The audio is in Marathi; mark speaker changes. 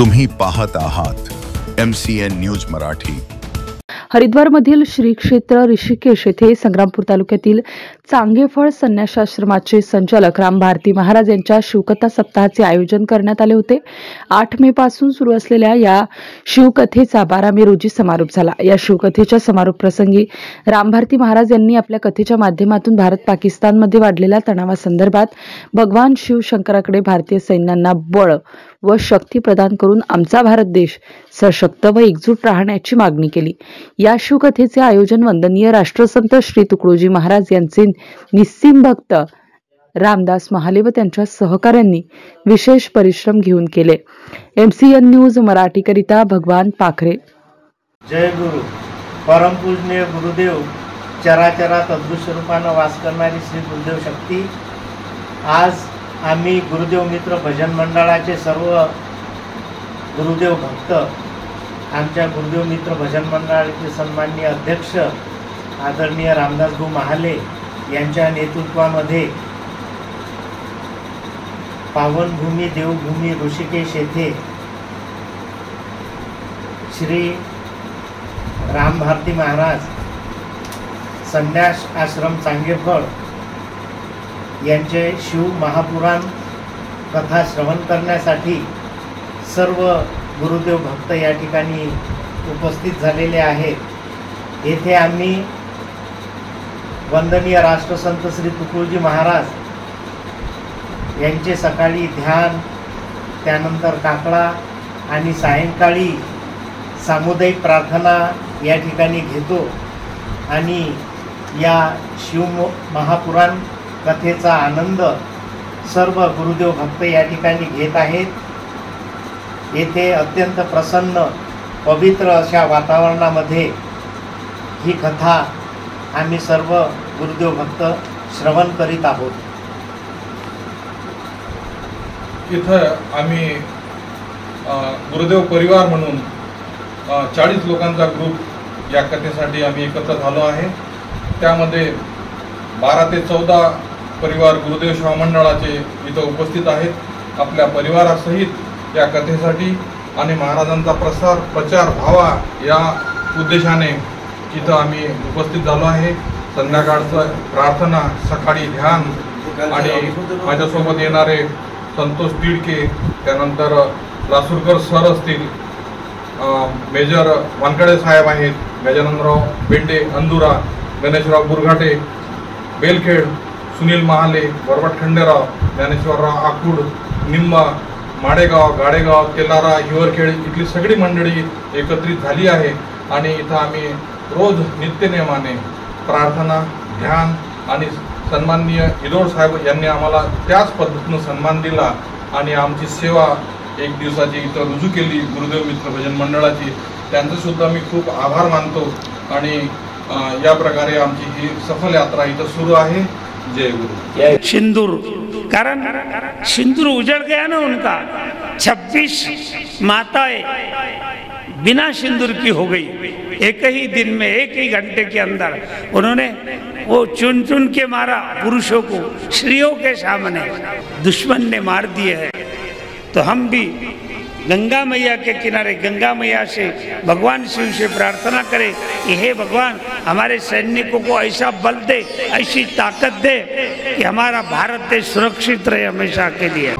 Speaker 1: तुम्ही पाहत आहात MCN न्यूज मराठी।
Speaker 2: हरिद्वारमधील श्री क्षेत्र ऋषिकेश येथे संग्रामपूर तालुक्यातील चांगेफळ संन्यासाश्रमाचे संचालक राम भारती महाराज यांच्या शिवकथा सप्ताहाचे आयोजन करण्यात आले होते। 8 मे पासून सुरू असलेल्या या शिवकथेचा 12 मे रोजी समारोप झाला। या शिवकथेच्या समारोप प्रसंगी राम भारती महाराज यांनी आपल्या कथेच्या माध्यमातून भारत पाकिस्तानमध्ये वाढलेल्या तणावासंदर्भात भगवान शिव शंकराकडे भारतीय सैन्यांना बळ व शक्ती प्रदान करून आमचा भारत देश सशक्त व एकजूट राहण्याची मागणी केली। या शिवकथेचे आयोजन वंदनीय राष्ट्रसंत श्री तुकडोजी महाराज यांचे निस्सीम भक्त रामदास महाले व त्यांच्या सहकाऱ्यांनी विशेष परिश्रम घेऊन केले। MCN न्यूज मराठी करिता भगवान पाखरे।
Speaker 3: जय गुरु। परमपूजनीय गुरुदेव चराचरात अदृश्य रूपाने वास करणारी श्री गुरुदेव शक्ती। आज आम्ही गुरुदेव मित्र भजन मंडळाचे सर्व गुरुदेव भक्त आमच्या गुरुदेव मित्र भजन मंडळाचे सन्माननीय अध्यक्ष आदरणीय रामदास भाऊ महाले यांच्या नेतृत्वामध्ये पावनभूमी देवभूमी ऋषिकेश येथे श्री राम भारती महाराज संन्यास आश्रम चांगेफळ यांचे शिव महापुराण कथा श्रवण करण्यासाठी सर्व गुरुदेव भक्त या ठिकाणी उपस्थित झालेले आहेत। येथे आम्ही वंदनीय राष्ट्रसंत श्री तुकडोजी महाराज यांचे सकाळी ध्यान, त्यानंतर काकडा आणि सायंकाळी सामुदायिक प्रार्थना या ठिकाणी घेतो आणि या शिव महापुराण कथेचा आनंद सर्व गुरुदेव भक्त या ठिकाणी घेत आहेत। येथे अत्यंत प्रसन्न पवित्र अशा वातावरणामध्ये ही कथा आम्ही सर्व गुरुदेव भक्त श्रवण करीत आहोत।
Speaker 4: इथं आम्ही गुरुदेव परिवार म्हणून 40 लोकांचा ग्रुप या कथेसाठी आम्ही एकत्र झालो आहे। त्यामध्ये 12 ते 14 परिवार गुरुदेव सेवा मंडळाचे इथं उपस्थित आहेत आपल्या परिवारासहित या कथेसाठी आणि महाराजांचा प्रचार व्हावा या उद्देशाने इथं आम्ही उपस्थित झालो आहे। संध्याकाळचं प्रार्थना, सकाळी ध्यान आणि माझ्यासोबत येणारे संतोष तिडके, त्यानंतर लासूरकर सर असतील, मेजर वानकडे साहेब आहेत, गजाननराव बेंडे अंदुरा, गणेशराव बुरघाटे बेलखेड, सुनील महाले, बरबट खंडेराव, ज्ञानेश्वरराव आकुड, निंबा, माडेगाव, गाडेगाव, तेलारा, हिवरखेड इथली सगळी मंडळी एकत्रित झाली आहे आणि इथं आम्ही रोज नित्यनेमाने प्रार्थना, ध्यान आणि सन्माननीय हिदोड साहेब यांनी आम्हाला त्याच पद्धतीनं सन्मान दिला आणि आमची सेवा 1 दिवसाची इथं रुजू केली गुरुदेव मित्र भजन मंडळाची। त्यांचं सुद्धा मी खूप आभार मानतो आणि या प्रकारे आमची ही सफल यात्रा इथं सुरू आहे। जय गुरु।
Speaker 5: सिंदूर, कारण सिंदूर उजड़ गया ना उनका। 26 माताएं बिना सिंदूर की हो गई। एक ही दिन में, एक ही घंटे के अंदर उन्होंने वो चुन चुन के मारा पुरुषों को, स्त्रियों के सामने दुश्मन ने मार दिए हैं। तो हम भी गंगा मैया के किनारे गंगा मैया से भगवान शिव से प्रार्थना करें कि हे भगवान हमारे सैनिकों को ऐसा बल दे, ऐसी ताकत दे कि हमारा भारत देश सुरक्षित रहे हमेशा के लिए।